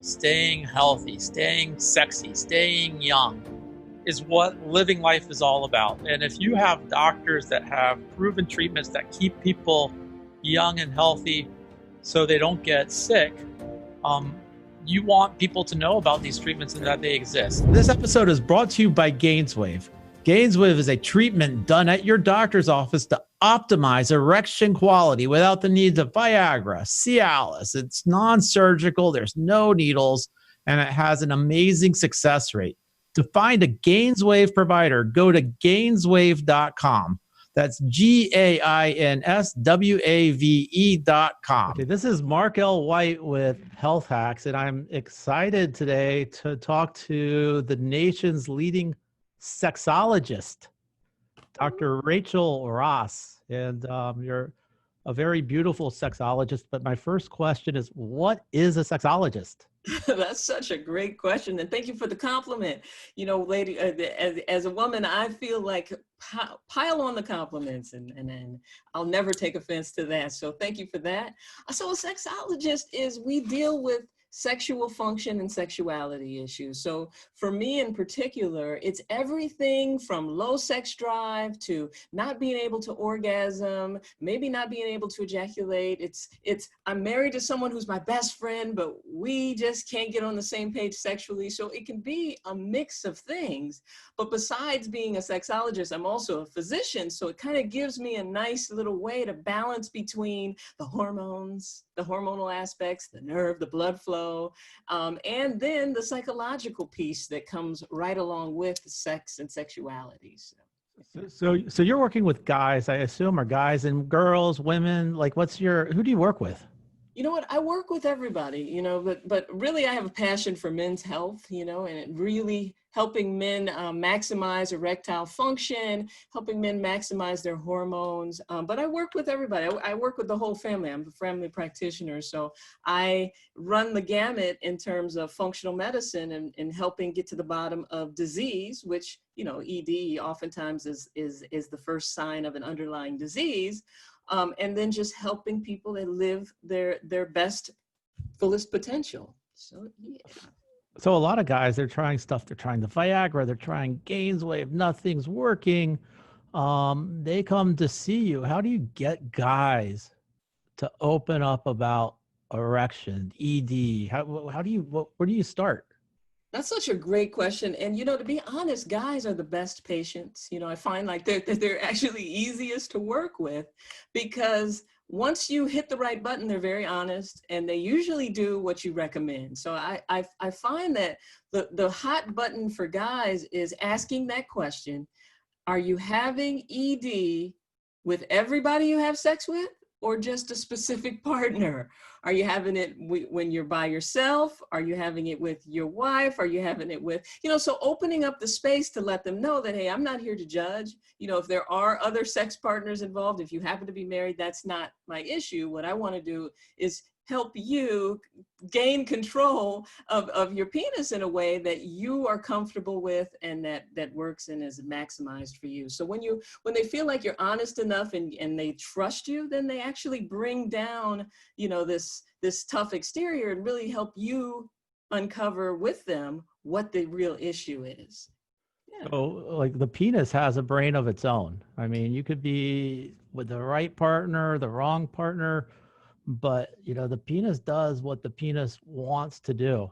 staying healthy, staying sexy, staying young is what living life is all about. And if you have doctors that have proven treatments that keep people young and healthy so they don't get sick, you want people to know about these treatments and that they exist. This episode is brought to you by Gainswave. Gainswave is a treatment done at your doctor's office to optimize erection quality without the needs of Viagra, Cialis. It's non-surgical, there's no needles, and it has an amazing success rate. To find a Gainswave provider, go to gainswave.com. That's GAINSWAVE.com. Okay, this is Mark L. White with Health Hacks, and I'm excited today to talk to the nation's leading sexologist, Dr. Rachael Ross. And you're a very beautiful sexologist, but my first question is, what is a sexologist? That's such a great question. And thank you for the compliment. You know, lady, as a woman, I feel like pile on the compliments and I'll never take offense to that. So thank you for that. So a sexologist is, we deal with sexual function and sexuality issues. So for me in particular, it's everything from low sex drive to not being able to orgasm, maybe not being able to ejaculate. It's I'm married to someone who's my best friend, but we just can't get on the same page sexually. So it can be a mix of things. But besides being a sexologist, I'm also a physician. So it kind of gives me a nice little way to balance between the hormones, the hormonal aspects, the nerve, the blood flow, and then the psychological piece that comes right along with sex and sexuality. So you're working with guys, I assume, or guys and girls, women, like who do you work with? You know what, I work with everybody, you know, but really I have a passion for men's health, you know, and it really helping men maximize erectile function, helping men maximize their hormones. But I work with everybody. I work with the whole family. I'm a family practitioner. So I run the gamut in terms of functional medicine and helping get to the bottom of disease, which, you know, ED oftentimes is the first sign of an underlying disease. And then just helping people that live their best, fullest potential. So, yeah. So a lot of guys, they're trying stuff. They're trying the Viagra. They're trying Gainswave. Nothing's working. They come to see you. How do you get guys to open up about erection, ED? Where do you start? That's such a great question. And, you know, to be honest, guys are the best patients. You know, I find like they're actually easiest to work with because once you hit the right button, they're very honest and they usually do what you recommend. So I find that the hot button for guys is asking that question. Are you having ED with everybody you have sex with or just a specific partner? Are you having it when you're by yourself? Are you having it with your wife? Are you having it with, you know, so opening up the space to let them know that, hey, I'm not here to judge. You know, if there are other sex partners involved, if you happen to be married, that's not my issue. What I want to do is help you gain control of your penis in a way that you are comfortable with and that works and is maximized for you. So when they feel like you're honest enough and they trust you, then they actually bring down, you know, this tough exterior and really help you uncover with them what the real issue is. Yeah. So like the penis has a brain of its own. I mean, you could be with the right partner, the wrong partner, but you know, the penis does what the penis wants to do.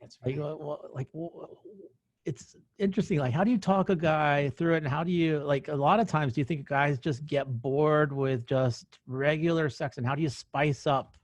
That's right. It's interesting. Like, how do you talk a guy through it? And how do you, like, a lot of times, do you think guys just get bored with just regular sex? And how do you spice up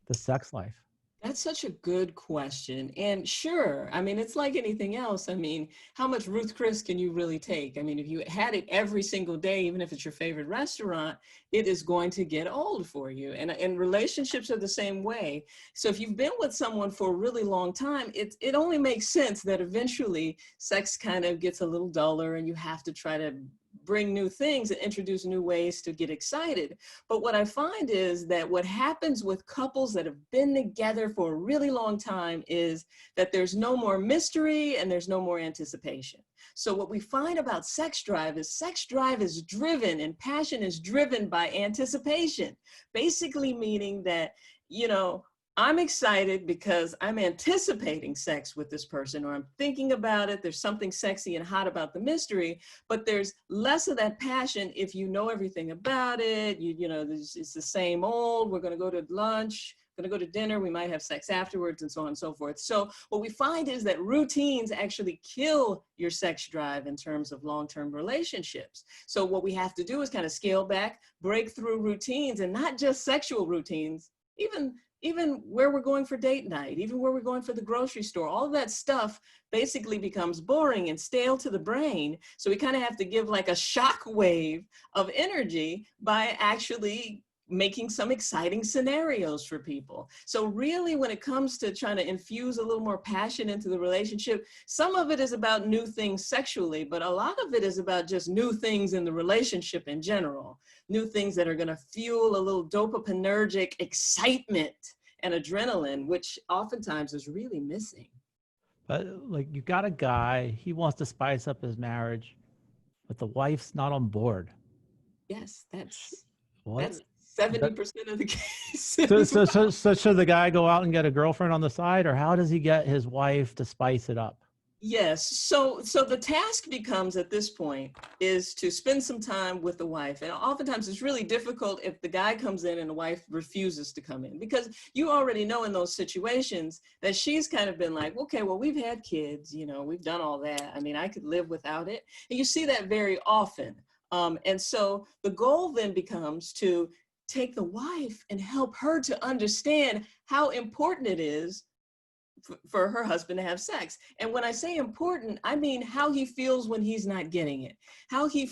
the sex life? That's such a good question. And sure, I mean, it's like anything else. I mean, how much Ruth Chris can you really take? I mean, if you had it every single day, even if it's your favorite restaurant, it is going to get old for you. And relationships are the same way. So if you've been with someone for a really long time, it only makes sense that eventually sex kind of gets a little duller and you have to try to bring new things and introduce new ways to get excited. But what I find is that what happens with couples that have been together for a really long time is that there's no more mystery and there's no more anticipation. So what we find about sex drive is driven and passion is driven by anticipation, basically meaning that, you know, I'm excited because I'm anticipating sex with this person, or I'm thinking about it. There's something sexy and hot about the mystery, but there's less of that passion if you know everything about it. You know, it's the same old, we're going to go to lunch, going to go to dinner, we might have sex afterwards, and so on and so forth. So what we find is that routines actually kill your sex drive in terms of long-term relationships. So what we have to do is kind of scale back, break through routines, and not just sexual routines, even where we're going for date night, even where we're going for the grocery store, all of that stuff basically becomes boring and stale to the brain. So we kind of have to give like a shock wave of energy by actually making some exciting scenarios for people. So really, when it comes to trying to infuse a little more passion into the relationship, some of it is about new things sexually, but a lot of it is about just new things in the relationship in general, new things that are going to fuel a little dopaminergic excitement and adrenaline, which oftentimes is really missing. But like, you got a guy, he wants to spice up his marriage, but the wife's not on board. Yes, that's What? 70% of the cases. So should the guy go out and get a girlfriend on the side, or how does he get his wife to spice it up? Yes. So the task becomes at this point is to spend some time with the wife. And oftentimes it's really difficult if the guy comes in and the wife refuses to come in, because you already know in those situations that she's kind of been like, okay, well, we've had kids, you know, we've done all that. I mean, I could live without it. And you see that very often. And so the goal then becomes to take the wife and help her to understand how important it is for her husband to have sex. And when I say important, I mean how he feels when he's not getting it, how he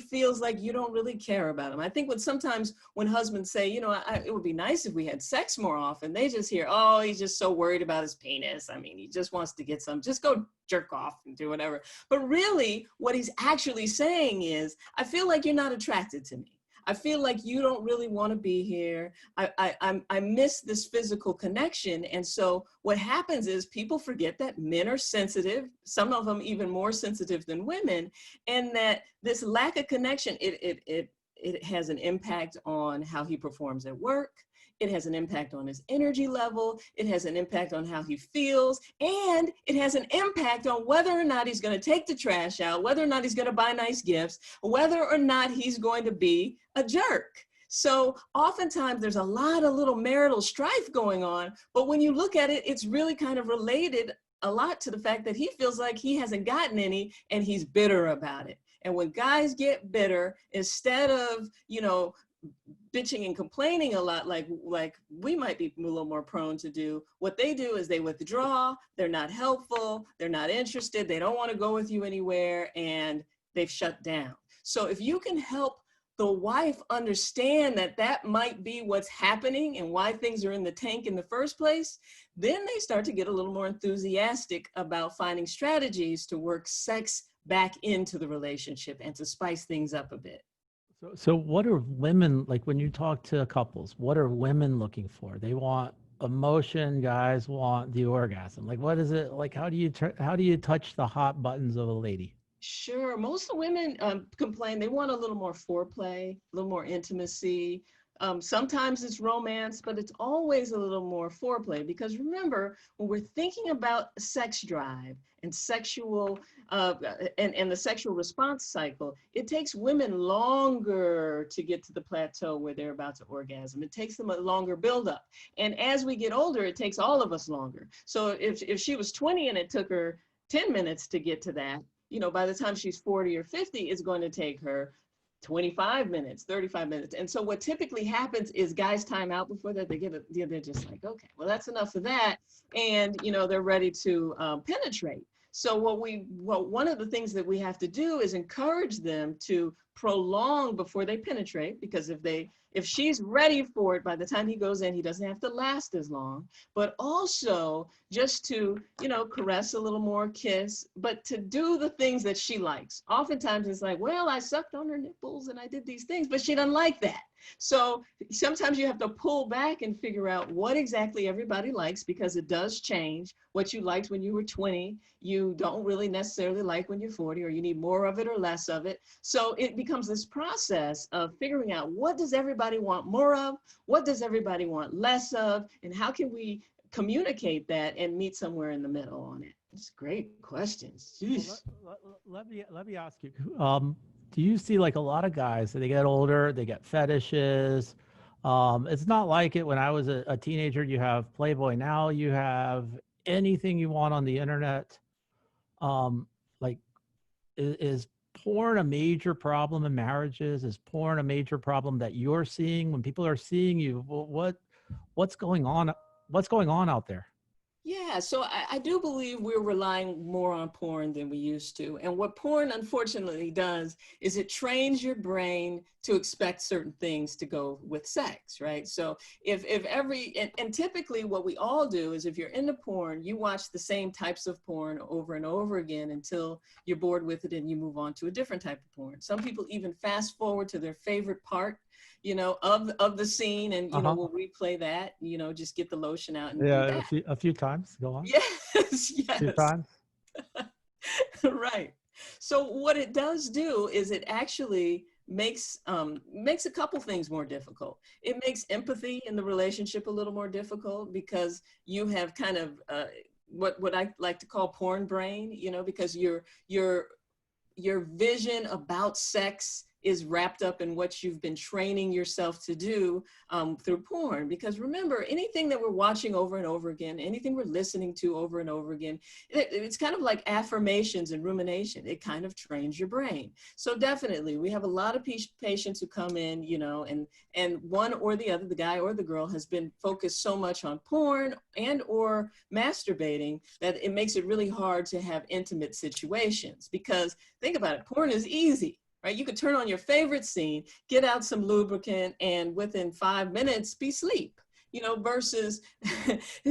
feels like you don't really care about him. I think sometimes when husbands say, you know, it would be nice if we had sex more often, they just hear, oh, he's just so worried about his penis. I mean, he just wants to get some, just go jerk off and do whatever. But really what he's actually saying is, I feel like you're not attracted to me. I feel like you don't really want to be here. I miss this physical connection. And so what happens is people forget that men are sensitive, some of them even more sensitive than women, and that this lack of connection, it has an impact on how he performs at work. It has an impact on his energy level. It has an impact on how he feels. And it has an impact on whether or not he's going to take the trash out, whether or not he's going to buy nice gifts, whether or not he's going to be a jerk. So oftentimes there's a lot of little marital strife going on, but when you look at it, it's really kind of related a lot to the fact that he feels like he hasn't gotten any and he's bitter about it. And when guys get bitter, instead of, you know, bitching and complaining a lot like we might be a little more prone to do, what they do is they withdraw, they're not helpful, they're not interested, they don't want to go with you anywhere, and they've shut down. So if you can help the wife understand that that might be what's happening and why things are in the tank in the first place, then they start to get a little more enthusiastic about finding strategies to work sex back into the relationship and to spice things up a bit. So what are women, like when you talk to couples, what are women looking for? They want emotion, guys want the orgasm. Like, what is it? Like, how do you touch the hot buttons of a lady? Sure. Most of the women complain they want a little more foreplay, a little more intimacy. Sometimes it's romance, but it's always a little more foreplay, because remember, when we're thinking about sex drive and sexual and the sexual response cycle, it takes women longer to get to the plateau where they're about to orgasm. It takes them a longer buildup. And as we get older, it takes all of us longer. So if she was 20 and it took her 10 minutes to get to that, you know, by the time she's 40 or 50, it's going to take her 25 minutes, 35 minutes. And so what typically happens is guys time out before that. They're just like, okay, well, that's enough of that. And, you know, they're ready to penetrate. So one of the things that we have to do is encourage them to prolong before they penetrate, because if she's ready for it, by the time he goes in, he doesn't have to last as long, but also just to, you know, caress a little more, kiss, but to do the things that she likes. Oftentimes it's like, well, I sucked on her nipples and I did these things, but she doesn't like that. So sometimes you have to pull back and figure out what exactly everybody likes, because it does change. What you liked when you were 20, you don't really necessarily like when you're 40, or you need more of it or less of it. So it becomes this process of figuring out, what does everybody want more of? What does everybody want less of? And how can we communicate that and meet somewhere in the middle on it? It's great questions. Well, let me ask you, do you see like a lot of guys, they get older, they get fetishes? It's not like it when I was a teenager. You have Playboy, now you have anything you want on the internet. Like, is porn a major problem in marriages? Is porn a major problem that you're seeing when people are seeing you? What's going on? What's going on out there? Yeah, so I do believe we're relying more on porn than we used to. And what porn unfortunately does is it trains your brain to expect certain things to go with sex, right? So if and typically what we all do is, if you're into porn, you watch the same types of porn over and over again until you're bored with it and you move on to a different type of porn. Some people even fast forward to their favorite part, you know, of the scene, and you know, we'll replay that, you know, just get the lotion out and yeah, a few times. Go on. Yes, yes. A few times. Right. So what it does do is it actually makes a couple things more difficult. It makes empathy in the relationship a little more difficult, because you have kind of what I like to call porn brain, you know, because your vision about sex is wrapped up in what you've been training yourself to do through porn. Because remember, anything that we're watching over and over again, anything we're listening to over and over again, it's kind of like affirmations and rumination. It kind of trains your brain. So definitely, we have a lot of patients who come in, you know, and one or the other, the guy or the girl, has been focused so much on porn and or masturbating that it makes it really hard to have intimate situations. Because think about it, porn is easy. Right? You could turn on your favorite scene, get out some lubricant, and within 5 minutes be asleep. You know, versus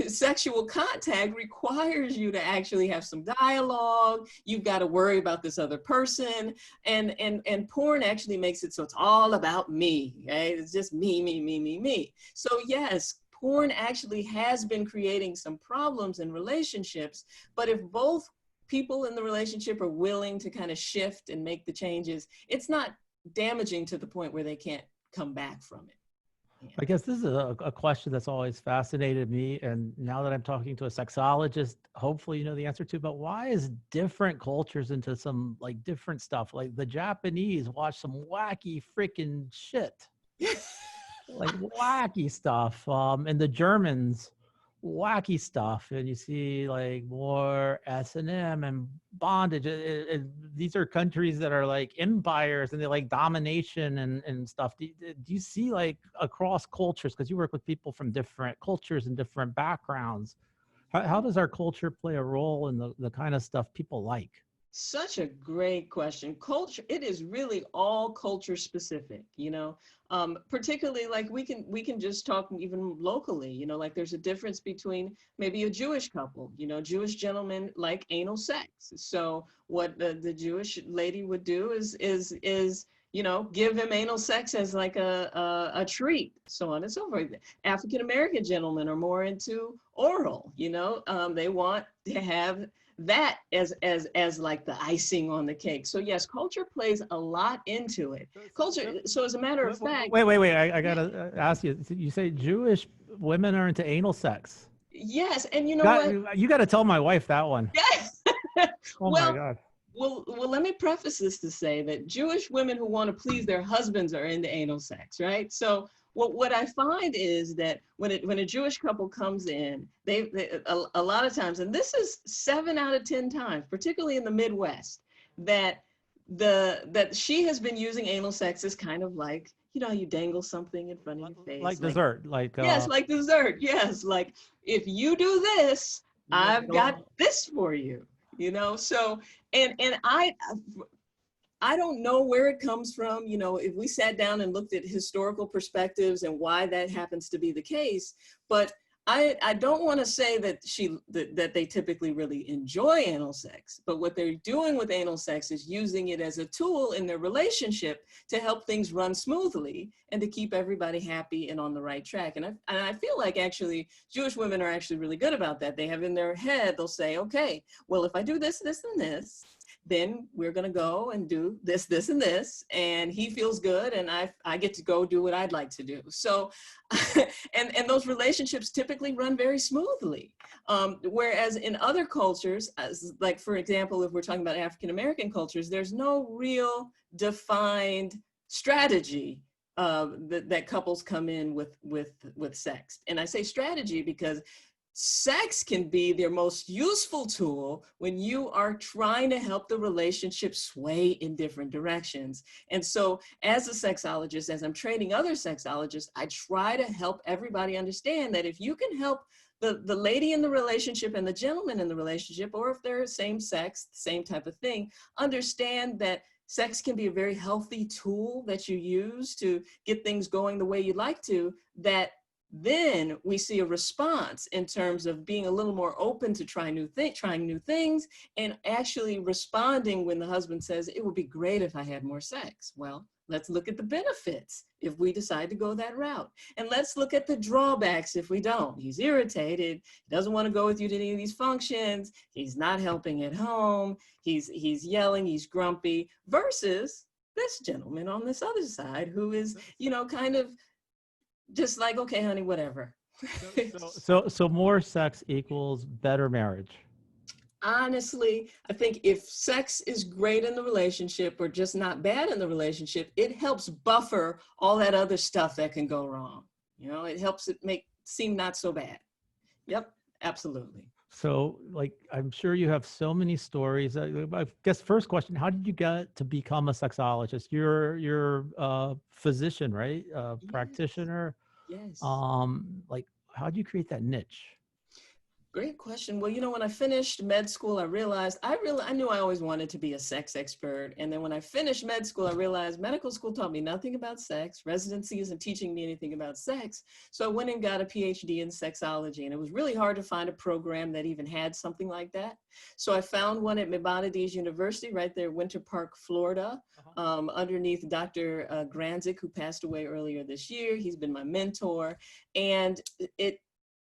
sexual contact requires you to actually have some dialogue. You've got to worry about this other person, and porn actually makes it so it's all about me. Right? It's just me, me, me, me, me. So yes, porn actually has been creating some problems in relationships. But if both people in the relationship are willing to kind of shift and make the changes, it's not damaging to the point where they can't come back from it. Yeah. I guess this is a question that's always fascinated me. And now that I'm talking to a sexologist, hopefully you know the answer to, but why is different cultures into some like different stuff? Like the Japanese watch some wacky freaking shit, like wacky stuff. And the Germans, wacky stuff, and you see like more S&M and bondage. These are countries that are like empires, and they like domination and stuff. Do you see like across cultures, because you work with people from different cultures and different backgrounds, how does our culture play a role in the kind of stuff people like? Such a great question. Culture, it is really all culture specific, you know, particularly like we can just talk even locally, you know, like there's a difference between maybe a Jewish couple, you know, Jewish gentlemen like anal sex. So what the Jewish lady would do is, you know, give him anal sex as like a treat, so on and so forth. African-American gentlemen are more into oral, you know, they want to have that as like the icing on the cake. So yes, culture plays a lot into it. Culture. So as a matter of fact, wait. I gotta ask you. You say Jewish women are into anal sex? Yes, and you know what? You got to tell my wife that one. Yes. Oh my God. Well, let me preface this to say that Jewish women who want to please their husbands are into anal sex, right? So what I find is that when a Jewish couple comes in, they a lot of times, and this is 7 out of 10 times, particularly in the Midwest, that she has been using anal sex as kind of like, you know, you dangle something in front of your face, like dessert, like yes, like dessert, yes, like if you do this, I've got this for you, you know. So and I don't know where it comes from. You know, if we sat down and looked at historical perspectives and why that happens to be the case, but I don't want to say that that they typically really enjoy anal sex, but what they're doing with anal sex is using it as a tool in their relationship to help things run smoothly and to keep everybody happy and on the right track. And I feel like actually Jewish women are actually really good about that. They have in their head, they'll say, okay, well, if I do this, this, and this, then we're going to go and do this, this, and this, and he feels good, and I get to go do what I'd like to do. So, and those relationships typically run very smoothly. Whereas in other cultures, as like, for example, if we're talking about African-American cultures, there's no real defined strategy that couples come in with sex. And I say strategy because sex can be their most useful tool when you are trying to help the relationship sway in different directions. And so as a sexologist, as I'm training other sexologists, I try to help everybody understand that if you can help the lady in the relationship and the gentleman in the relationship, or if they're same sex, same type of thing, understand that sex can be a very healthy tool that you use to get things going the way you'd like to, that then we see a response in terms of being a little more open to trying new things, and actually responding when the husband says, it would be great if I had more sex. Well, let's look at the benefits if we decide to go that route. And let's look at the drawbacks if we don't. He's irritated, he doesn't want to go with you to any of these functions, he's not helping at home, he's yelling, he's grumpy, versus this gentleman on this other side who is, you know, kind of just like, okay, honey, whatever. So more sex equals better marriage. Honestly, I think if sex is great in the relationship or just not bad in the relationship, it helps buffer all that other stuff that can go wrong. You know, it helps it seem not so bad. Yep, absolutely. So, like, I'm sure you have so many stories. I guess first question: how did you get to become a sexologist? You're a physician, right? A practitioner. Yes. Like, how did you create that niche? Great question. Well, you know, when I finished med school, I realized I knew I always wanted to be a sex expert. And then when I finished med school, I realized medical school taught me nothing about sex. Residency isn't teaching me anything about sex. So I went and got a PhD in sexology. And it was really hard to find a program that even had something like that. So I found one at Maimonides University right there, Winter Park, Florida, underneath Dr. Granzik, who passed away earlier this year. He's been my mentor. And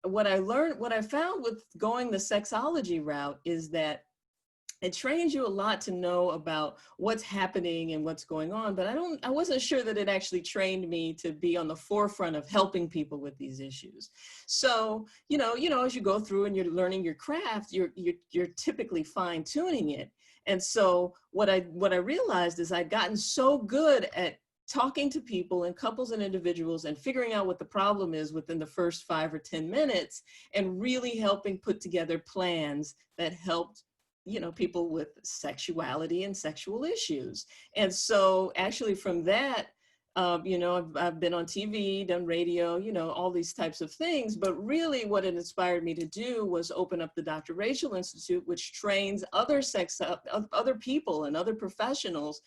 what I found with going the sexology route is that it trains you a lot to know about what's happening and what's going on, but I wasn't sure that it actually trained me to be on the forefront of helping people with these issues. So, you know, as you go through and you're learning your craft, you're typically fine tuning it. And so what I realized is I'd gotten so good at talking to people and couples and individuals and figuring out what the problem is within the first 5 or 10 minutes, and really helping put together plans that helped, you know, people with sexuality and sexual issues. And so actually from that, you know, I've been on TV, done radio, you know, all these types of things, but really what it inspired me to do was open up the Dr. Rachael Institute, which trains other people and other professionals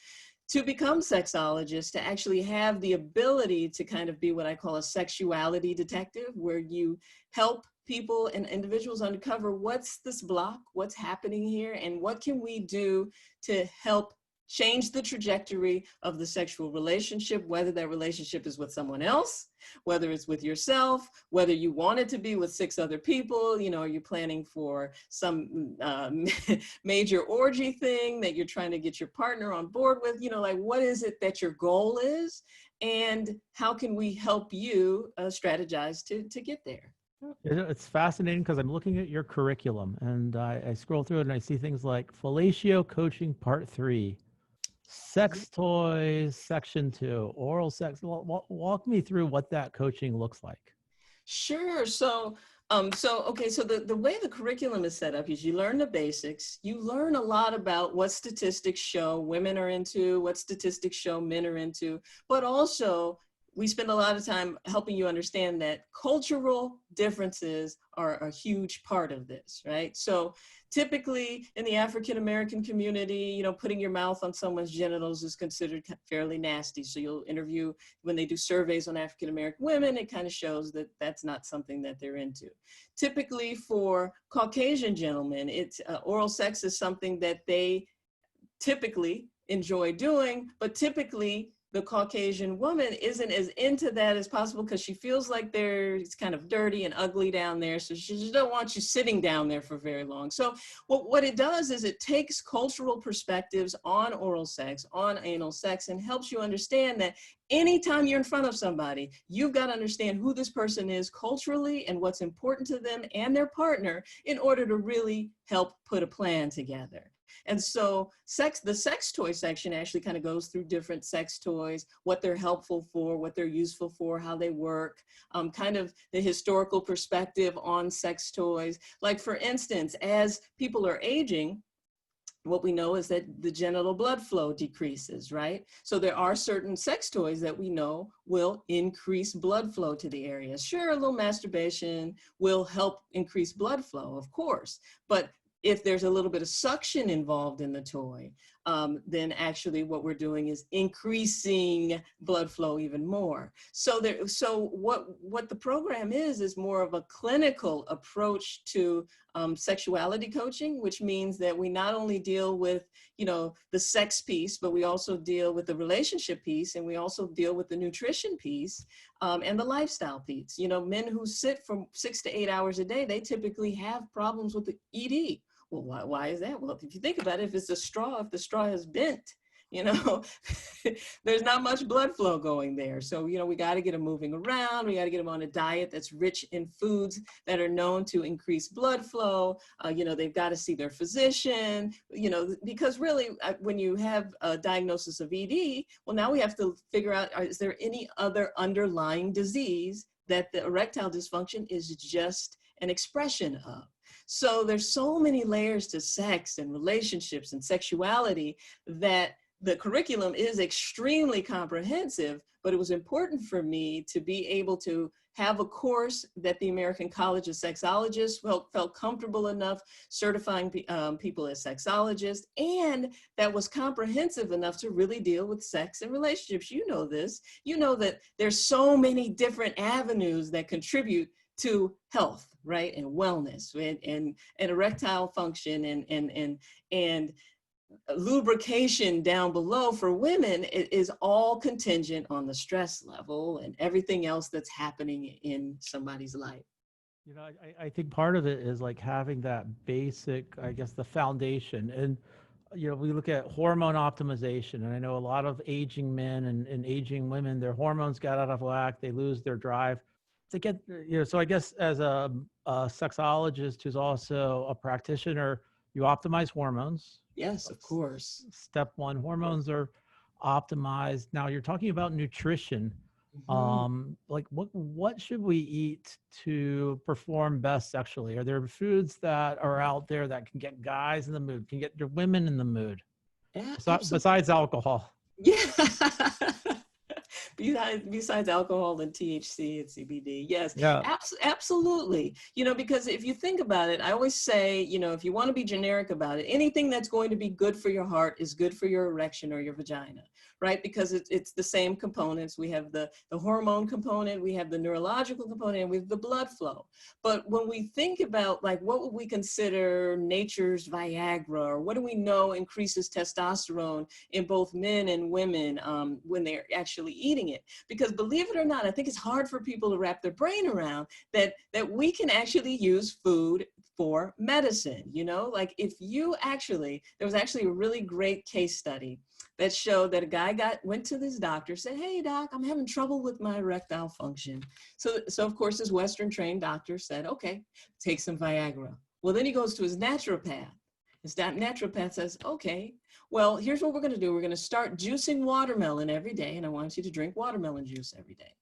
to become sexologists, to actually have the ability to kind of be what I call a sexuality detective, where you help people and individuals uncover what's this block, what's happening here, and what can we do to help change the trajectory of the sexual relationship, whether that relationship is with someone else, whether it's with yourself, whether you want it to be with 6 other people, you know, are you planning for some major orgy thing that you're trying to get your partner on board with, you know, like what is it that your goal is, and how can we help you strategize to get there? It's fascinating because I'm looking at your curriculum and I scroll through it and I see things like fellatio coaching part 3. Sex toys, section 2, oral sex. Walk me through what that coaching looks like. Sure. So the way the curriculum is set up is you learn the basics. You learn a lot about what statistics show women are into, what statistics show men are into, but also we spend a lot of time helping you understand that cultural differences are a huge part of this, right? So typically in the African-American community, you know, putting your mouth on someone's genitals is considered fairly nasty. So you'll interview, when they do surveys on African-American women, it kind of shows that that's not something that they're into. Typically for Caucasian gentlemen, it's oral sex is something that they typically enjoy doing, but typically the Caucasian woman isn't as into that as possible because she feels like it's kind of dirty and ugly down there. So she just don't want you sitting down there for very long. So what it does is it takes cultural perspectives on oral sex, on anal sex, and helps you understand that anytime you're in front of somebody, you've got to understand who this person is culturally and what's important to them and their partner in order to really help put a plan together. And so the sex toy section actually kind of goes through different sex toys, what they're helpful for, what they're useful for, how they work, kind of the historical perspective on sex toys. Like for instance, as people are aging, what we know is that the genital blood flow decreases, right? So there are certain sex toys that we know will increase blood flow to the area. Sure, a little masturbation will help increase blood flow, of course, but if there's a little bit of suction involved in the toy, then actually what we're doing is increasing blood flow even more. So what the program is more of a clinical approach to sexuality coaching, which means that we not only deal with, you know, the sex piece, but we also deal with the relationship piece, and we also deal with the nutrition piece and the lifestyle piece. You know, men who sit from 6 to 8 hours a day, they typically have problems with the ED. Well, why is that? Well, if you think about it, if it's a straw, if the straw is bent, you know, there's not much blood flow going there. So, you know, we got to get them moving around. We got to get them on a diet that's rich in foods that are known to increase blood flow. You know, they've got to see their physician, you know, because really when you have a diagnosis of ED, well, now we have to figure out, is there any other underlying disease that the erectile dysfunction is just an expression of? So there's so many layers to sex and relationships and sexuality that the curriculum is extremely comprehensive, but it was important for me to be able to have a course that the American College of Sexologists felt comfortable enough certifying people as sexologists, and that was comprehensive enough to really deal with sex and relationships. You know this, you know that there's so many different avenues that contribute to health, right, and wellness, and erectile function, and lubrication down below for women is all contingent on the stress level and everything else that's happening in somebody's life. You know, I think part of it is like having that basic, I guess, the foundation. And, you know, we look at hormone optimization, and I know a lot of aging men and aging women, their hormones got out of whack, they lose their drive to get, you know, so I guess as a sexologist who's also a practitioner, you optimize hormones. Yes, of course. Step one, hormones are optimized. Now you're talking about nutrition. Like what should we eat to perform best sexually? Are there foods that are out there that can get guys in the mood, can get your women in the mood? Yeah, besides alcohol? Yeah. Besides alcohol and THC and CBD, yes, yeah. Absolutely. You know, because if you think about it, I always say, you know, if you want to be generic about it, anything that's going to be good for your heart is good for your erection or your vagina, right? Because it's the same components. We have the hormone component, we have the neurological component, and we have the blood flow. But when we think about, like, what would we consider nature's Viagra, or what do we know increases testosterone in both men and women when they're actually eating it? Because believe it or not, I think it's hard for people to wrap their brain around that we can actually use food for medicine. You know, like if you actually, there was actually a really great case study that showed that a guy went to his doctor, said, "Hey doc, I'm having trouble with my erectile function." So of course his Western trained doctor said, "Okay, take some Viagra." Well, then he goes to his naturopath. His naturopath says, "Okay, well, here's what we're going to do. We're going to start juicing watermelon every day, and I want you to drink watermelon juice every day."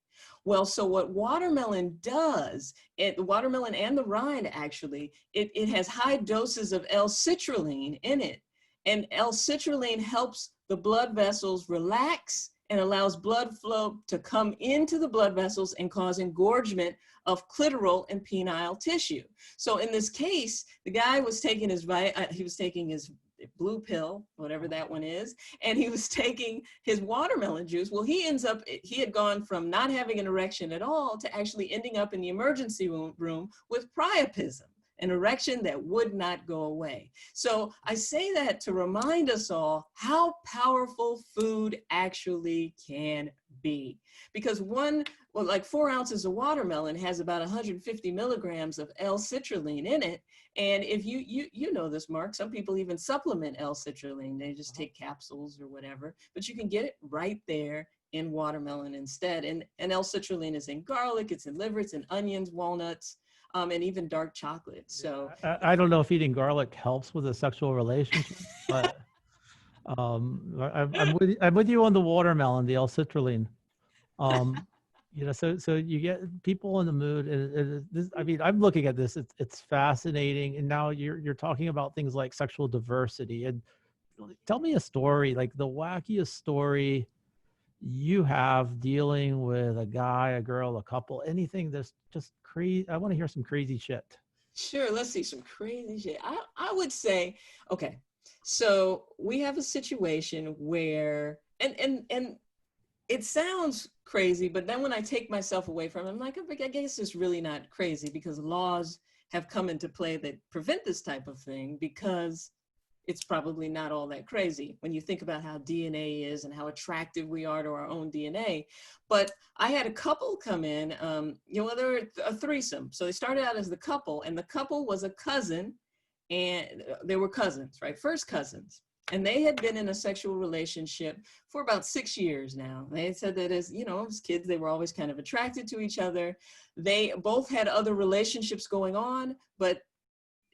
Well, so what watermelon does, the watermelon and the rind actually, it has high doses of L-citrulline in it. And L-citrulline helps the blood vessels relax and allows blood flow to come into the blood vessels and cause engorgement of clitoral and penile tissue. So in this case, the guy was taking his blue pill, whatever that one is, and he was taking his watermelon juice. Well, he had gone from not having an erection at all to actually ending up in the emergency room with priapism, an erection that would not go away. So I say that to remind us all how powerful food actually can be. Because like 4 ounces of watermelon has about 150 milligrams of L-citrulline in it. And if you know this, Mark, some people even supplement L-citrulline. They just take capsules or whatever, but you can get it right there in watermelon instead. And L-citrulline is in garlic, it's in liver, it's in onions, walnuts, and even dark chocolate. So I don't know if eating garlic helps with a sexual relationship, but I'm with you on the watermelon, the L-citrulline. So you get people in the mood, and this, I mean, I'm looking at this, it's fascinating. And now you're talking about things like sexual diversity. And tell me a story, like the wackiest story you have dealing with a guy, a girl, a couple, anything that's just crazy. I want to hear some crazy shit. Sure, let's see some crazy shit. I would say, okay, so we have a situation where, and it sounds crazy, but then when I take myself away from it, I'm like, I guess it's really not crazy, because laws have come into play that prevent this type of thing, because it's probably not all that crazy when you think about how DNA is and how attractive we are to our own DNA. But I had a couple come in, they were a threesome. So they started out as the couple, and the couple was a cousin, and they were cousins, right? First cousins. And they had been in a sexual relationship for about 6 years now. They had said that as kids, they were always kind of attracted to each other. They both had other relationships going on, but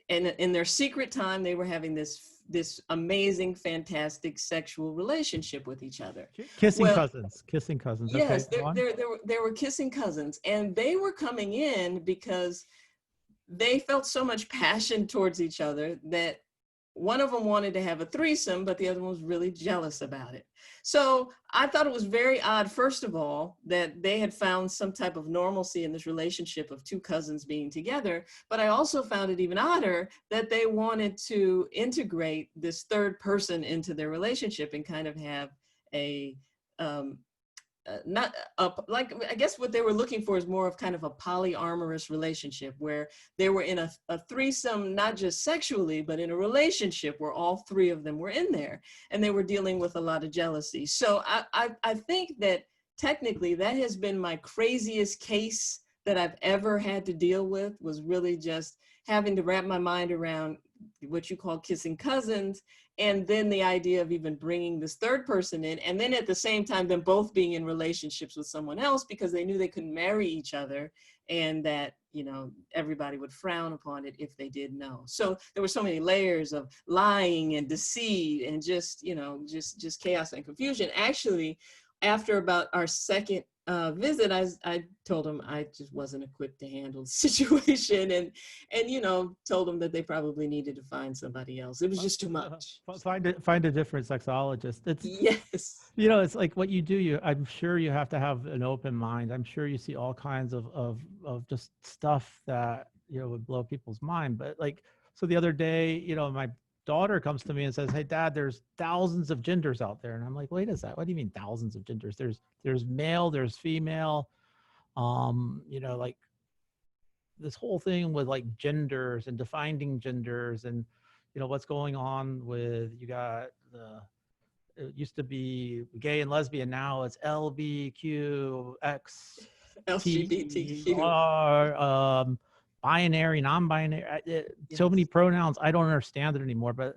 in their secret time, they were having this amazing, fantastic sexual relationship with each other. Kissing cousins. Yes, okay, they were kissing cousins, and they were coming in because they felt so much passion towards each other that one of them wanted to have a threesome, but the other one was really jealous about it. So I thought it was very odd, first of all, that they had found some type of normalcy in this relationship of two cousins being together. But I also found it even odder that they wanted to integrate this third person into their relationship and kind of have a, I guess what they were looking for is more of kind of a polyamorous relationship, where they were in a threesome, not just sexually, but in a relationship where all three of them were in there, and they were dealing with a lot of jealousy. So I think that technically that has been my craziest case that I've ever had to deal with, was really just having to wrap my mind around what you call kissing cousins, and then the idea of even bringing this third person in, and then at the same time them both being in relationships with someone else because they knew they couldn't marry each other, and that everybody would frown upon it if they did know. So there were so many layers of lying and deceit and just chaos and confusion. Actually, after about our second visit, I told them I just wasn't equipped to handle the situation, and told them that they probably needed to find somebody else. It was just too much. Find a different sexologist. Yes. It's like what you do. I'm sure you have to have an open mind. I'm sure you see all kinds of just stuff that would blow people's mind. But so the other day, my daughter comes to me and says, "Hey, Dad, there's thousands of genders out there." And I'm like, "Wait a second, what do you mean thousands of genders? There's male, there's female, like this whole thing with like genders and defining genders, and what's going on with, you got it used to be gay and lesbian, now it's LBQX, LGBTQ, binary, non-binary, so many pronouns. I don't understand it anymore, but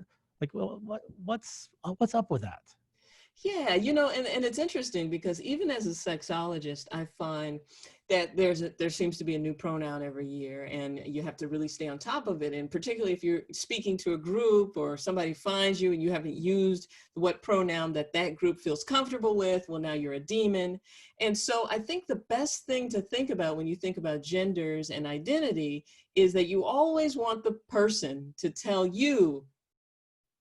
what's up with that? Yeah, and it's interesting because even as a sexologist, I find that there seems to be a new pronoun every year, and you have to really stay on top of it. And particularly if you're speaking to a group or somebody finds you and you haven't used what pronoun that group feels comfortable with, well, now you're a demon. And so I think the best thing to think about when you think about genders and identity is that you always want the person to tell you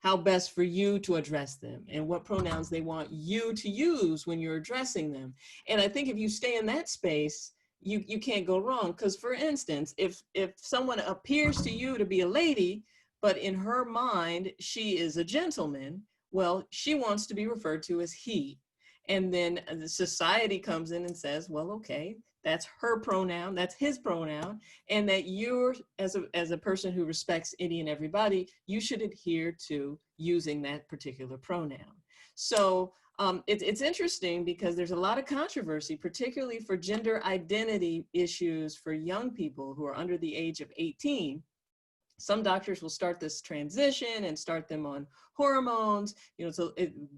how best for you to address them and what pronouns they want you to use when you're addressing them. And I think if you stay in that space, you can't go wrong. Because for instance, if someone appears to you to be a lady, but in her mind, she is a gentleman, well, she wants to be referred to as he. And then the society comes in and says, well, okay, that's her pronoun, that's his pronoun, and that you're, as a person who respects any and everybody, you should adhere to using that particular pronoun. So it's interesting because there's a lot of controversy, particularly for gender identity issues for young people who are under the age of 18. Some doctors will start this transition and start them on hormones, you know, so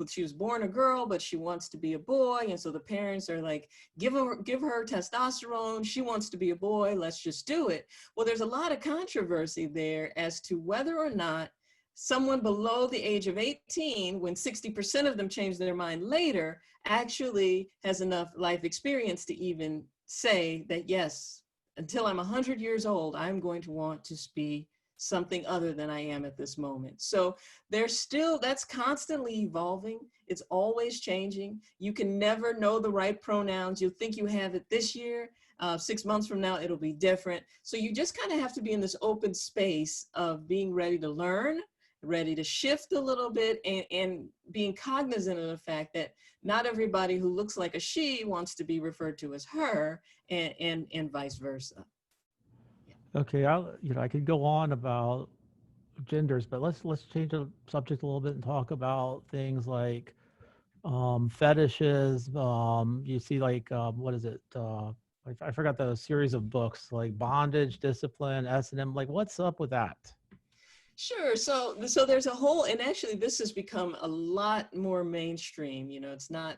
she was born a girl, but she wants to be a boy. And so the parents are like, give her testosterone. She wants to be a boy. Let's just do it. Well, there's a lot of controversy there as to whether or not someone below the age of 18, when 60% of them change their mind later, actually has enough life experience to even say that, yes, until I'm 100 years old, I'm going to want to be something other than I am at this moment. So there's still, that's constantly evolving. It's always changing. You can never know the right pronouns. You'll think you have it this year. 6 months from now, it'll be different. So you just kind of have to be in this open space of being ready to learn, ready to shift a little bit, and being cognizant of the fact that not everybody who looks like a she wants to be referred to as her, and vice versa. Okay, I could go on about genders, but let's change the subject a little bit and talk about things like fetishes. You see, like what is it? I forgot the series of books like Bondage, Discipline, S&M. Like, what's up with that? Sure. So there's a whole, and actually this has become a lot more mainstream. You know, it's not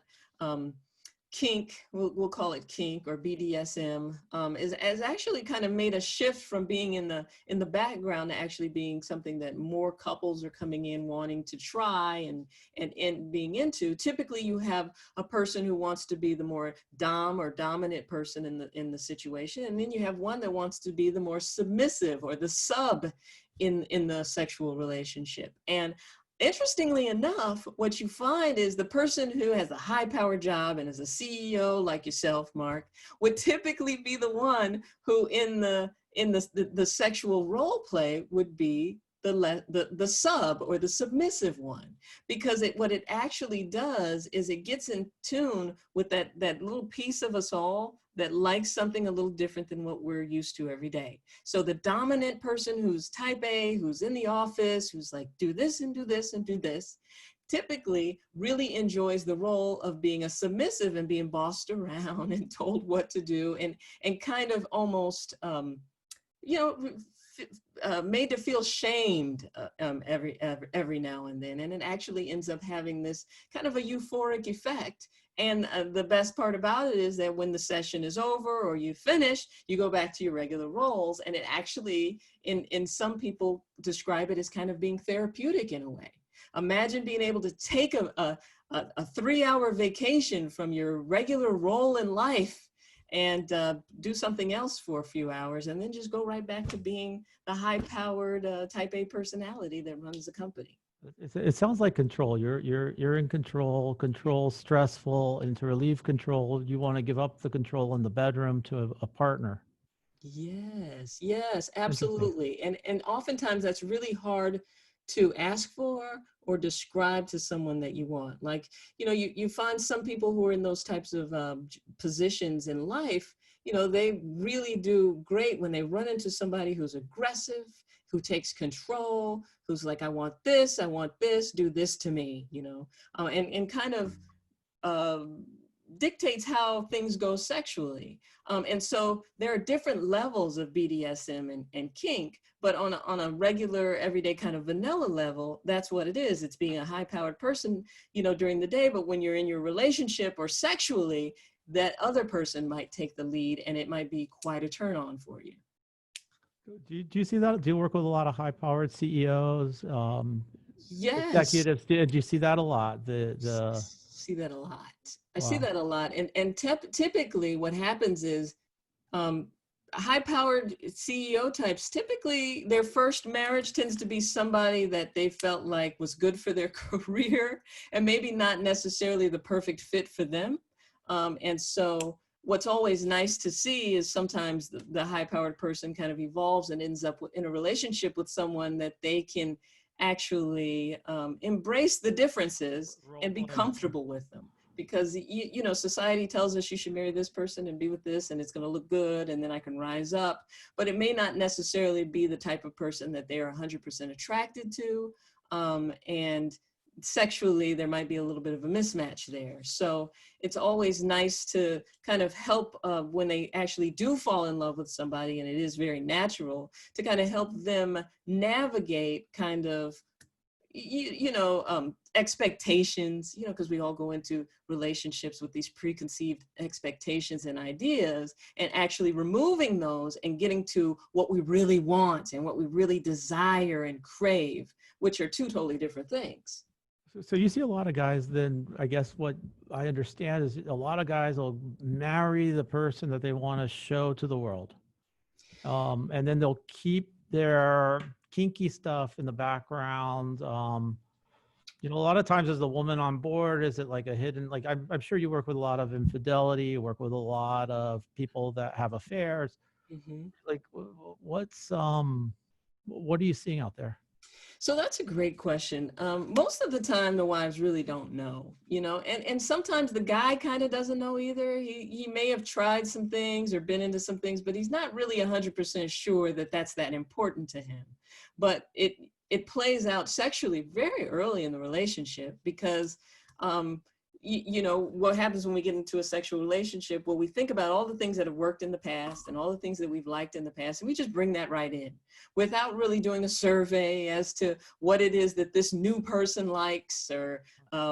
kink, we'll call it kink, or BDSM, is actually kind of made a shift from being in the background to actually being something that more couples are coming in wanting to try and being into. Typically you have a person who wants to be the more dom or dominant person in the situation, and then you have one that wants to be the more submissive or the sub in the sexual relationship. And interestingly enough, what you find is the person who has a high-powered job and is a CEO like yourself, Mark, would typically be the one who in the sexual role play would be the sub or the submissive one, because what it actually does is it gets in tune with that little piece of us all that likes something a little different than what we're used to every day. So the dominant person who's type A, who's in the office, who's like, do this and do this and do this, typically really enjoys the role of being a submissive and being bossed around and told what to do, and kind of almost, made to feel shamed every now and then. And it actually ends up having this kind of a euphoric effect. And the best part about it is that when the session is over or you finish, you go back to your regular roles. And it actually, in some people describe it as kind of being therapeutic in a way. Imagine being able to take a 3-hour vacation from your regular role in life and do something else for a few hours, and then just go right back to being the high-powered type A personality that runs the company. It sounds like control. You're in control. Control stressful, and to relieve control, you want to give up the control in the bedroom to a partner. Yes, absolutely. And oftentimes that's really hard to ask for or describe to someone that you want. Like, you find some people who are in those types of positions in life, they really do great when they run into somebody who's aggressive, who takes control, who's like, I want this, do this to me, and kind of dictates how things go sexually. And so there are different levels of BDSM and kink, but on a regular, everyday kind of vanilla level, that's what it is. It's being a high-powered person, during the day, but when you're in your relationship or sexually, that other person might take the lead, and it might be quite a turn on for you. Do you see that? Do you work with a lot of high-powered CEOs, yes, executives? Do you see that a lot? See that a lot. I see that a lot. And typically what happens is high-powered CEO types, typically their first marriage tends to be somebody that they felt like was good for their career and maybe not necessarily the perfect fit for them. And so what's always nice to see is sometimes the high-powered person kind of evolves and ends up in a relationship with someone that they can actually embrace the differences and be comfortable with them. Because, you know, society tells us you should marry this person and be with this, and it's going to look good, and then I can rise up. But it may not necessarily be the type of person that they are 100% attracted to. And sexually, there might be a little bit of a mismatch there. So it's always nice to kind of help when they actually do fall in love with somebody, and it is very natural, to kind of help them navigate kind of expectations, you know, because we all go into relationships with these preconceived expectations and ideas, and actually removing those and getting to what we really want and what we really desire and crave, which are two totally different things. So you see a lot of guys, then I guess what I understand is a lot of guys will marry the person that they want to show to the world. And then they'll keep their kinky stuff in the background. You know, a lot of times is the woman on board? Is it like a hidden, like I'm sure you work with a lot of infidelity, you work with a lot of people that have affairs. Mm-hmm. Like what are you seeing out there? So that's a great question. Most of the time, the wives really don't know, you know, and sometimes the guy kind of doesn't know either. He may have tried some things or been into some things, but he's not really 100% sure that that's that important to him. But it plays out sexually very early in the relationship because, you know, what happens when we get into a sexual relationship? Well, we think about all the things that have worked in the past and all the things that we've liked in the past, and we just bring that right in without really doing a survey as to what it is that this new person likes or,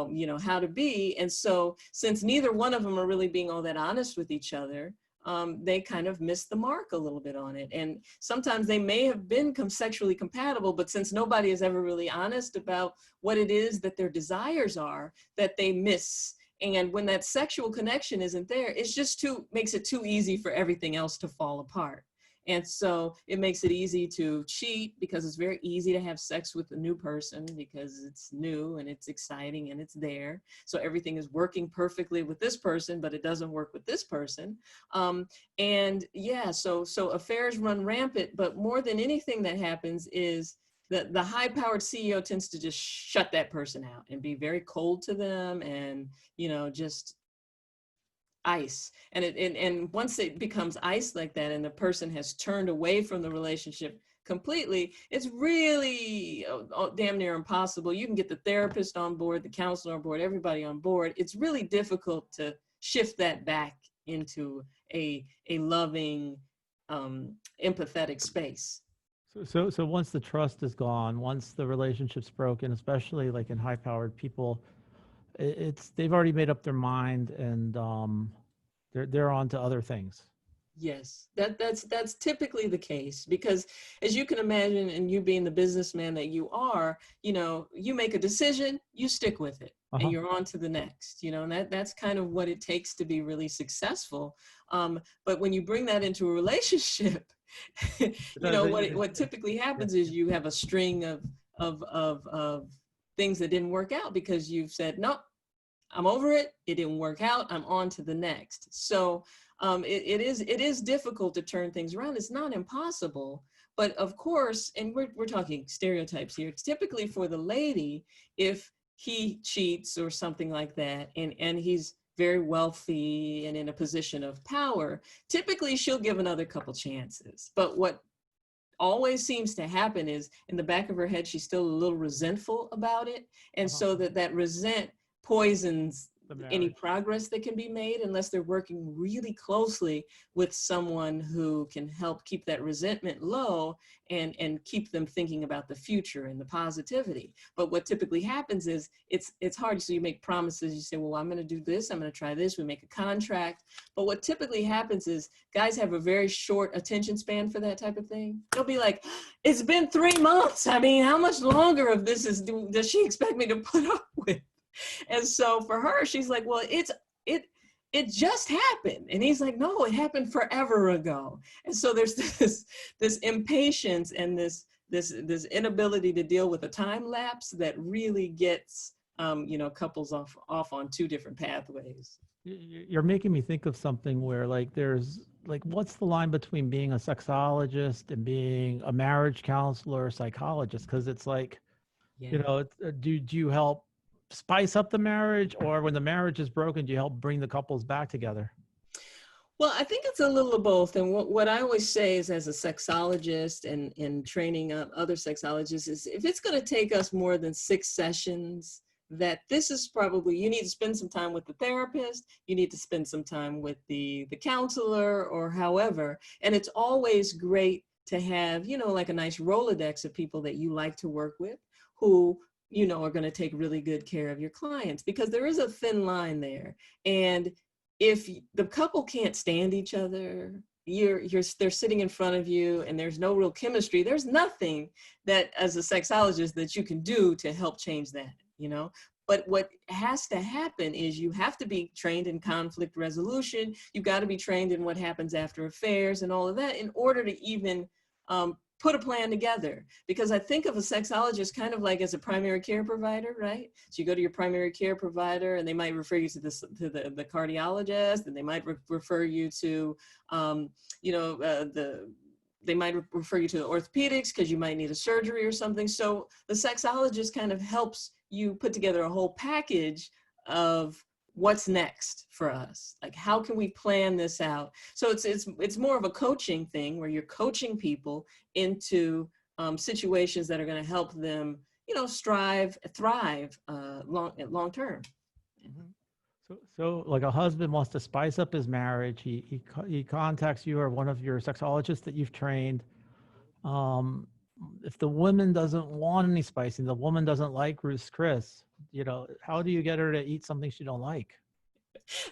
you know, how to be. And so since neither one of them are really being all that honest with each other, they kind of miss the mark a little bit on it. And sometimes they may have been sexually compatible, but since nobody is ever really honest about what it is that their desires are, that they miss. And when that sexual connection isn't there, it's just makes it too easy for everything else to fall apart. And so it makes it easy to cheat because it's very easy to have sex with a new person because it's new and it's exciting and it's there. So everything is working perfectly with this person, but it doesn't work with this person. And yeah, so affairs run rampant, but more than anything that happens is that the high-powered CEO tends to just shut that person out and be very cold to them and, you know, just ice. And once it becomes ice like that and the person has turned away from the relationship completely, it's really damn near impossible. You can get the therapist on board, the counselor on board, everybody on board. It's really difficult to shift that back into a loving, empathetic space. So once the trust is gone, once the relationship's broken, especially like in high-powered people, they've already made up their mind and they're on to other things. Yes, that's typically the case because as you can imagine, and you being the businessman that you are, you know, you make a decision, you stick with it, and you're on to the next, you know, and that's kind of what it takes to be really successfll. But when you bring that into a relationship, you know, what typically happens is you have a string of things that didn't work out because you've said, nope, I'm over it. It didn't work out. I'm on to the next. So it is difficult to turn things around. It's not impossible, but of course, and we're talking stereotypes here. Typically for the lady, if he cheats or something like that, and he's very wealthy and in a position of power, typically she'll give another couple chances. But what always seems to happen is in the back of her head, she's still a little resentful about it. And so that resent poisons any progress that can be made unless they're working really closely with someone who can help keep that resentment low and keep them thinking about the future and the positivity. But what typically happens is it's hard. So you make promises. You say, well, I'm going to do this. I'm going to try this. We make a contract. But what typically happens is guys have a very short attention span for that type of thing. They'll be like, it's been 3 months. I mean, how much longer of this does she expect me to put up with? And so for her, she's like, well, it just happened. And he's like, no, it happened forever ago. And so there's this impatience and this inability to deal with a time lapse that really gets, couples off on two different pathways. You're making me think of something where like there's like, what's the line between being a sexologist and being a marriage counselor or psychologist? Because it's like, do you help spice up the marriage, or when the marriage is broken, do you help bring the couples back together? Well, I think it's a little of both. And what I always say is, as a sexologist and training other sexologists, is if it's going to take us more than 6 sessions, that this is probably, you need to spend some time with the therapist, you need to spend some time with the counselor or however. And it's always great to have, like a nice Rolodex of people that you like to work with who, are going to take really good care of your clients, because there is a thin line there. And if the couple can't stand each other, they're sitting in front of you and there's no real chemistry, there's nothing that as a sexologist that you can do to help change that, But what has to happen is you have to be trained in conflict resolution. You've got to be trained in what happens after affairs and all of that in order to even put a plan together. Because I think of a sexologist kind of like as a primary care provider, right? So you go to your primary care provider and they might refer you to the cardiologist, and they might refer you to, they might refer you to the orthopedics because you might need a surgery or something. So the sexologist kind of helps you put together a whole package of what's next for us. Like, how can we plan this out? So it's more of a coaching thing where you're coaching people into situations that are going to help them, thrive long term. Mm-hmm. So like a husband wants to spice up his marriage. He contacts you or one of your sexologists that you've trained. If the woman doesn't want any spicing, the woman doesn't like Ruth's Chris, how do you get her to eat something she don't like?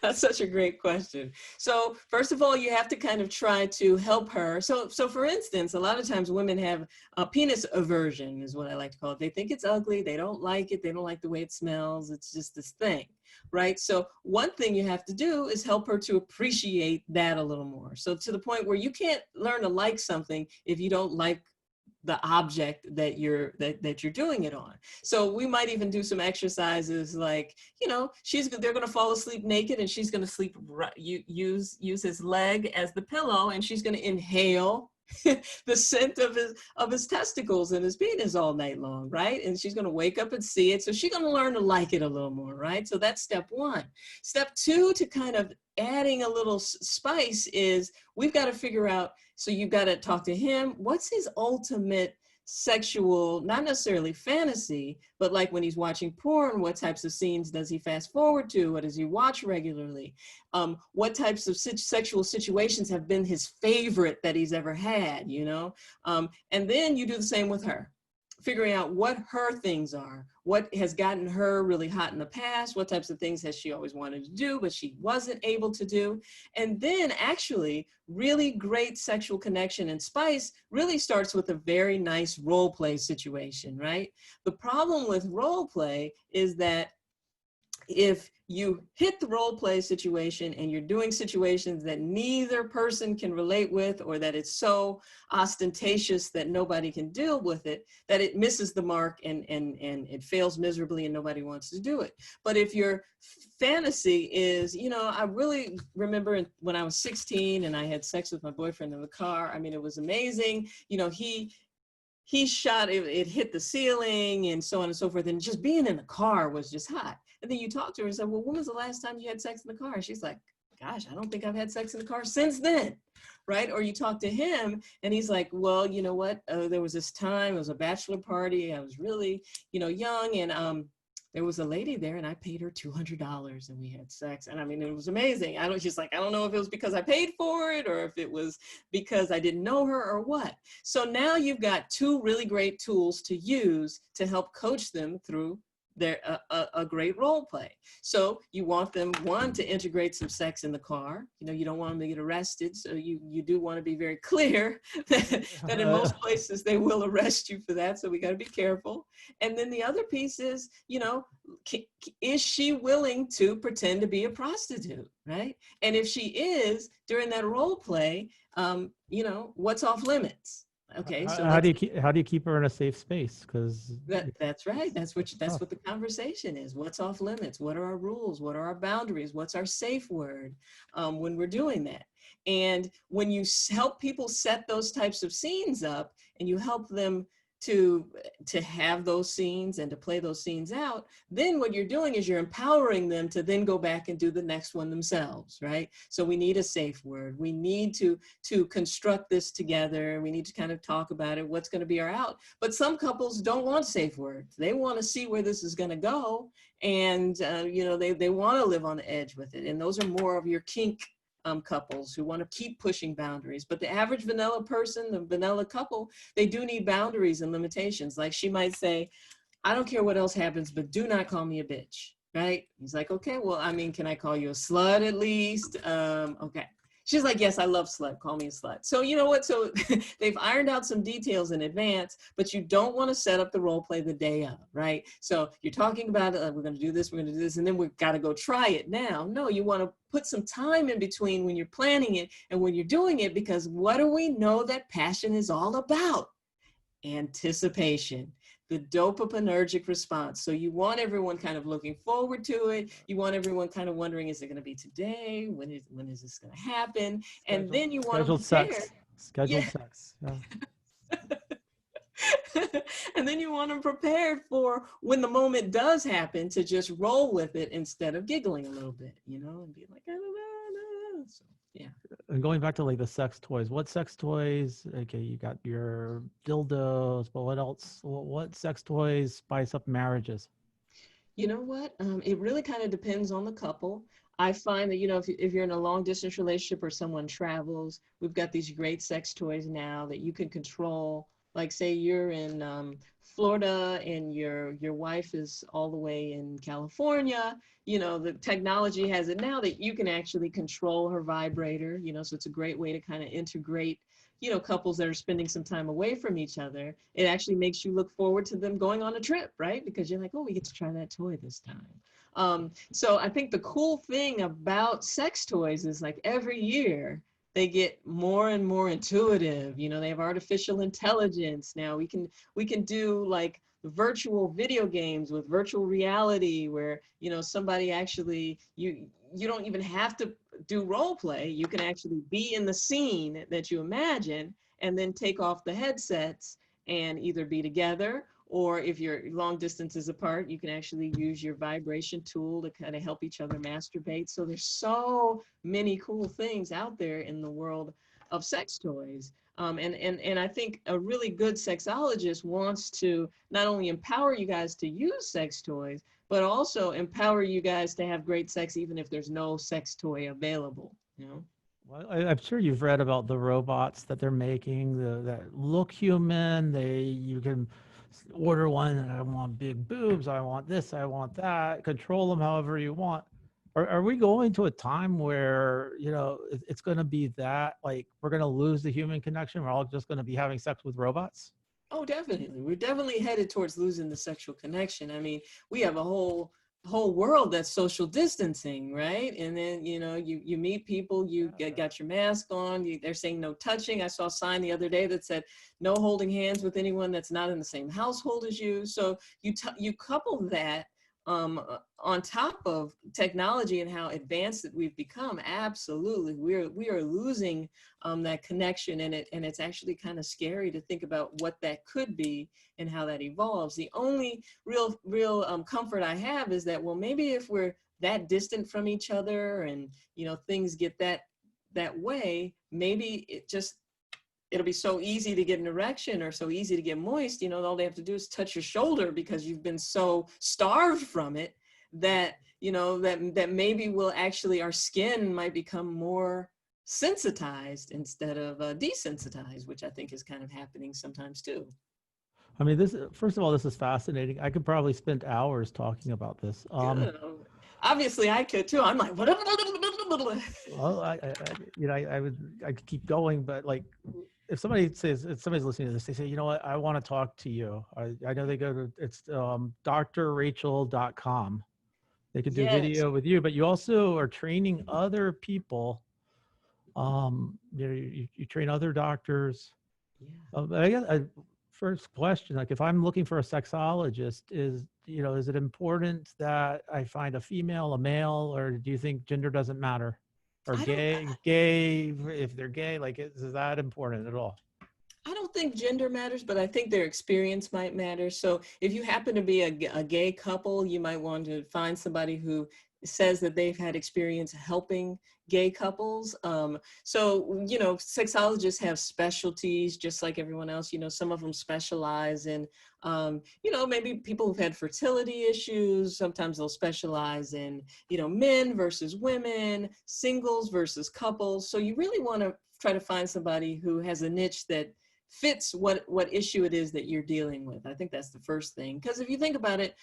That's such a great question. So first of all, you have to kind of try to help her. So for instance, a lot of times women have a penis aversion, is what I like to call it. They think it's ugly. They don't like it. They don't like the way it smells. It's just this thing, right? So one thing you have to do is help her to appreciate that a little more. So to the point where you can't learn to like something if you don't like the object that you're doing it on. So we might even do some exercises like, they're going to fall asleep naked and she's going to use his leg as the pillow, and she's going to inhale the scent of his testicles and his penis all night long, right? And she's going to wake up and see it. So she's going to learn to like it a little more, right? So that's step 1. Step 2 to kind of adding a little spice is we've got to figure out, so you've got to talk to him. What's his ultimate sexual, not necessarily fantasy, but like when he's watching porn, what types of scenes does he fast forward to? What does he watch regularly? What types of sexual situations have been his favorite that he's ever had, And then you do the same with her, figuring out what her things are, what has gotten her really hot in the past, what types of things has she always wanted to do, but she wasn't able to do. And then actually really great sexual connection and spice really starts with a very nice role play situation, right? The problem with role play is that if you hit the role play situation and you're doing situations that neither person can relate with, or that it's so ostentatious that nobody can deal with it, that it misses the mark and it fails miserably and nobody wants to do it. But if your fantasy is, I really remember when I was 16 and I had sex with my boyfriend in the car. I mean, it was amazing. He shot, it hit the ceiling and so on and so forth. And just being in the car was just hot. And then you talk to her and say, well, when was the last time you had sex in the car? She's like, gosh, I don't think I've had sex in the car since then, right? Or you talk to him and he's like, well, you know what? There was this time, it was a bachelor party. I was really, young, and there was a lady there and I paid her $200 and we had sex. And I mean, it was amazing. She's like, I don't know if it was because I paid for it or if it was because I didn't know her or what. So now you've got 2 really great tools to use to help coach them through they're a great role play. So you want them, one, to integrate some sex in the car. You know, you don't want them to get arrested. So you do want to be very clear that in most places they will arrest you for that. So we got to be careful. And then the other piece is, you know, is she willing to pretend to be a prostitute, right? And if she is, during that role play, you know, what's off limits? Okay, so how do you keep her in a safe space? Because that's right. That's what the conversation is. What's off limits? What are our rules? What are our boundaries? What's our safe word when we're doing that? And when you help people set those types of scenes up, and you help them to have those scenes and to play those scenes out, then what you're doing is you're empowering them to then go back and do the next one themselves, right? So we need a safe word. We need to construct this together. We need to kind of talk about it, what's going to be our out. But some couples don't want safe words. They want to see where this is going to go. And, you know, they want to live on the edge with it. And those are more of your kink couples who want to keep pushing boundaries. But the average vanilla person, the vanilla couple, they do need boundaries and limitations. Like she might say, I don't care what else happens, but do not call me a bitch, right? He's like, okay, well, I mean, can I call you a slut at least? Okay. She's like, yes, I love slut. Call me a slut. So you know what? So they've ironed out some details in advance, but you don't want to set up the role play the day of, right? So you're talking about we're going to do this, we're going to do this, and then we've got to go try it now. No, you want to put some time in between when you're planning it and when you're doing it, because what do we know that passion is all about? Anticipation. The dopaminergic response. So you want everyone kind of looking forward to it. You want everyone kind of wondering, is it going to be today? When is this going to happen? And then you want to prepare. Scheduled sex. Yeah. And then you want them prepared for when the moment does happen to just roll with it instead of giggling a little bit, you know, and be like, I don't know. So, yeah. And going back to like the sex toys, what sex toys? Okay, you got your dildos, but what else? What sex toys spice up marriages? You know what? It really kind of depends on the couple. I find that, you know, if you're in a long distance relationship or someone travels, we've got these great sex toys now that you can control. Like say you're in Florida and your wife is all the way in California, you know, the technology has it now that you can actually control her vibrator, you know, so it's a great way to kind of integrate, you know, couples that are spending some time away from each other. It actually makes you look forward to them going on a trip, right? Because you're like, oh, we get to try that toy this time. So I think the cool thing about sex toys is like every year they get more and more intuitive. You know, they have artificial intelligence. Now we can do like virtual video games with virtual reality where, you know, somebody actually, you don't even have to do role play. You can actually be in the scene that you imagine and then take off the headsets and either be together, or if you're long distances apart, you can actually use your vibration tool to kind of help each other masturbate. So there's so many cool things out there in the world of sex toys. And I think a really good sexologist wants to not only empower you guys to use sex toys, but also empower you guys to have great sex, even if there's no sex toy available, you know? Well, I'm sure you've read about the robots that they're making that look human. You can order one, and I want big boobs, I want this, I want that, control them however you want. Are we going to a time where, you know, it's going to be that, like, we're going to lose the human connection? We're all just going to be having sex with robots? Oh, definitely. We're definitely headed towards losing the sexual connection. I mean, we have a whole world that's social distancing, right? And then, you know, you meet people, got your mask on, they're saying no touching. I saw a sign the other day that said no holding hands with anyone that's not in the same household as you. So you couple that on top of technology and how advanced that we've become. Absolutely, we are losing that connection, and it's actually kind of scary to think about what that could be and how that evolves. The only real comfort I have is that, well, maybe if we're that distant from each other and, you know, things get that way, maybe it'll be so easy to get an erection or so easy to get moist, you know, all they have to do is touch your shoulder because you've been so starved from it that, you know, that maybe our skin might become more sensitized instead of desensitized, which I think is kind of happening sometimes too. I mean, this, first of all, this is fascinating. I could probably spend hours talking about this. Good. Obviously, I could too. I'm like, Well, I could keep going, but like, if somebody's listening to this, they say, you know what, I want to talk to you. I know they go to, it's drrachel.com. They could do yes, video with you, but you also are training other people. You train other doctors. yeah. I guess first question, like if I'm looking for a sexologist, is it important that I find a female, a male, or do you think gender doesn't matter? Or I don't. gay, if they're gay, like is that important at all? I don't think gender matters, but I think their experience might matter. So if you happen to be a gay couple, you might want to find somebody who says that they've had experience helping gay couples. Sexologists have specialties just like everyone else. Some of them specialize in, maybe people who've had fertility issues. Sometimes they'll specialize in, men versus women, singles versus couples. So you really want to try to find somebody who has a niche that fits what issue it is that you're dealing with. I think that's the first thing. Because if you think about it,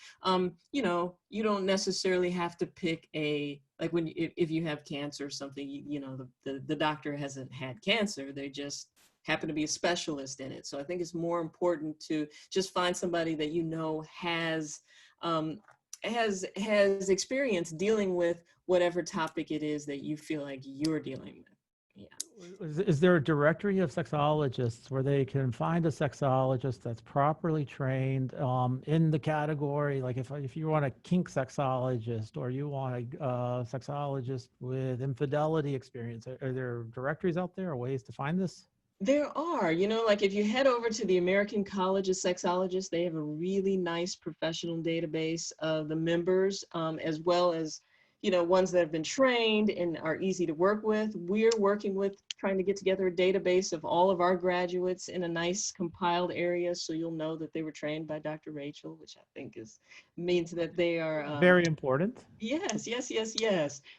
you don't necessarily have to pick if you have cancer or something, the doctor hasn't had cancer. They just happen to be a specialist in it. So I think it's more important to just find somebody that has experience dealing with whatever topic it is that you feel like you're dealing with. Yeah. Is there a directory of sexologists where they can find a sexologist that's properly trained in the category? Like if you want a kink sexologist or you want a sexologist with infidelity experience, are there directories out there or ways to find this? There are, like if you head over to the American College of Sexologists, they have a really nice professional database of the members, as well as ones that have been trained and are easy to work with. We're working with trying to get together a database of all of our graduates in a nice compiled area, so you'll know that they were trained by Dr. Rachael, which I think means that they are very important. Yes.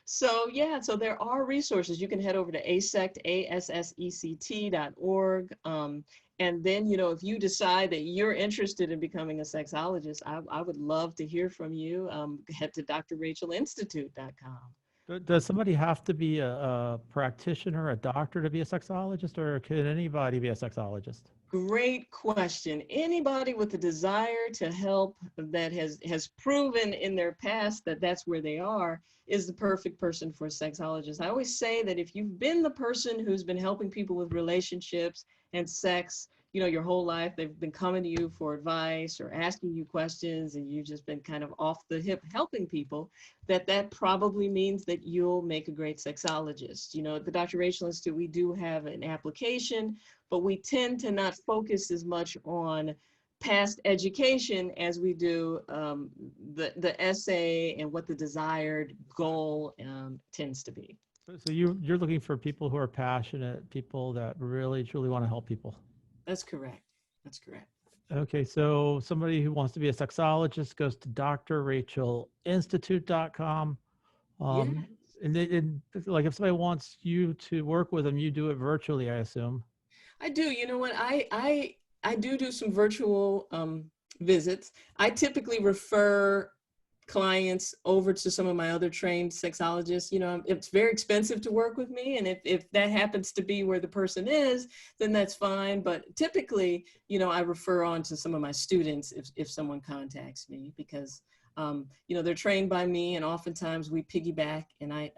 So so there are resources. You can head over to ASSECT.org. And then, if you decide that you're interested in becoming a sexologist, I would love to hear from you. Head to drrachaelinstitute.com. Does somebody have to be a practitioner, a doctor to be a sexologist, or can anybody be a sexologist? Great question. Anybody with a desire to help that has proven in their past that that's where they are is the perfect person for a sexologist. I always say that if you've been the person who's been helping people with relationships and sex, your whole life, they've been coming to you for advice or asking you questions, and you've just been kind of off the hip helping people, that probably means that you'll make a great sexologist. At the Dr. Rachael Institute, we do have an application, but we tend to not focus as much on past education as we do the essay and what the desired goal tends to be. So you're looking for people who are passionate, people that really, truly want to help people. That's correct. Okay, so somebody who wants to be a sexologist goes to drrachaelinstitute.com. Yes. And like if somebody wants you to work with them, you do it virtually, I assume. I do. You know what? I do some virtual visits. I typically refer clients over to some of my other trained sexologists. It's very expensive to work with me, and if that happens to be where the person is, then that's fine. But typically, I refer on to some of my students if someone contacts me, because they're trained by me, and oftentimes we piggyback, and I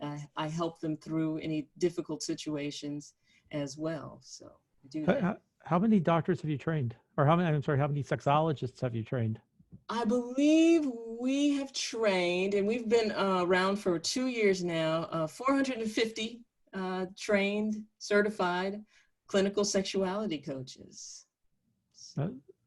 help them through any difficult situations as well. So I do that. How many doctors have you trained? Or how many sexologists have you trained? I believe we have trained, and we've been around for 2 years now, 450 trained, certified clinical sexuality coaches.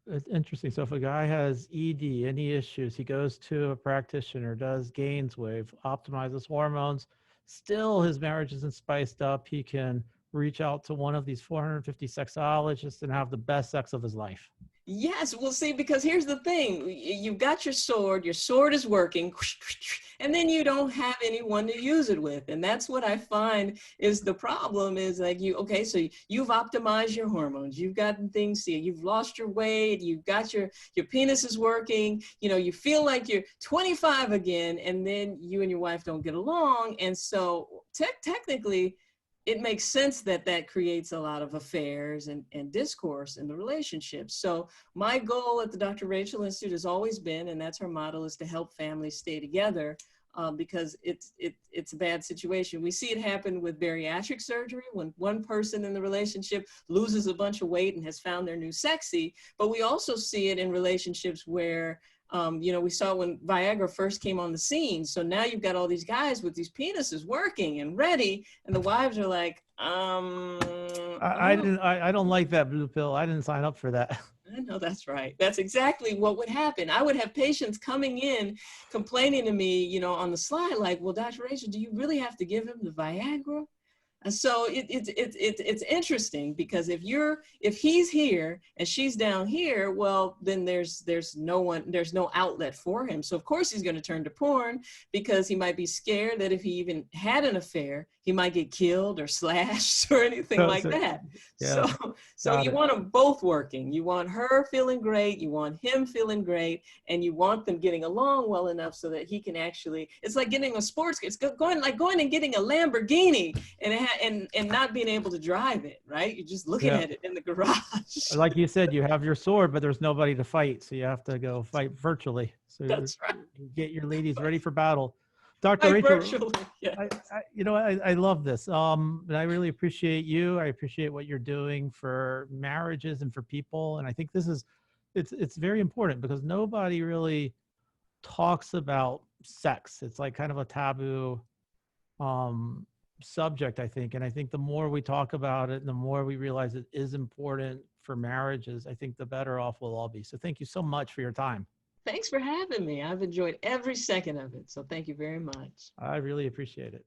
It's interesting. So if a guy has ED, any issues, he goes to a practitioner, does Gainswave, optimizes hormones, still his marriage isn't spiced up, he can reach out to one of these 450 sexologists and have the best sex of his life. Yes, we'll see, because here's the thing. You've got your sword is working, and then you don't have anyone to use it with. And that's what I find is the problem is like okay, so you've optimized your hormones, you've gotten things, you've lost your weight, you've got your penis is working, you feel like you're 25 again, and then you and your wife don't get along. And so technically, it makes sense that creates a lot of affairs and discourse in the relationship. So my goal at the Dr. Rachael Institute has always been, and that's her model, is to help families stay together, because it's a bad situation. We see it happen with bariatric surgery when one person in the relationship loses a bunch of weight and has found their new sexy, but we also see it in relationships where we saw when Viagra first came on the scene. So now you've got all these guys with these penises working and ready, and the wives are like, I don't like that blue pill. I didn't sign up for that. I know, that's right. That's exactly what would happen. I would have patients coming in complaining to me, on the slide, like, well, Dr. Rachael, do you really have to give him the Viagra? And so it's interesting, because if he's here and she's down here, well, then there's no outlet for him. So of course he's going to turn to porn, because he might be scared that if he even had an affair, he might get killed or slashed or anything like that. Yeah, so you want them both working. You want her feeling great, you want him feeling great, and you want them getting along well enough so that he can actually, it's like getting a sports, it's going and getting a Lamborghini and not being able to drive it, right? You're just looking at it in the garage. Like you said, you have your sword, but there's nobody to fight, so you have to go fight virtually. So that's right. You get your ladies ready for battle. Dr. Rachael, I love this. And I really appreciate you. I appreciate what you're doing for marriages and for people. And I think it's very important, because nobody really talks about sex. It's like kind of a taboo subject, I think. And I think the more we talk about it and the more we realize it is important for marriages, I think the better off we'll all be. So thank you so much for your time. Thanks for having me. I've enjoyed every second of it. So thank you very much. I really appreciate it.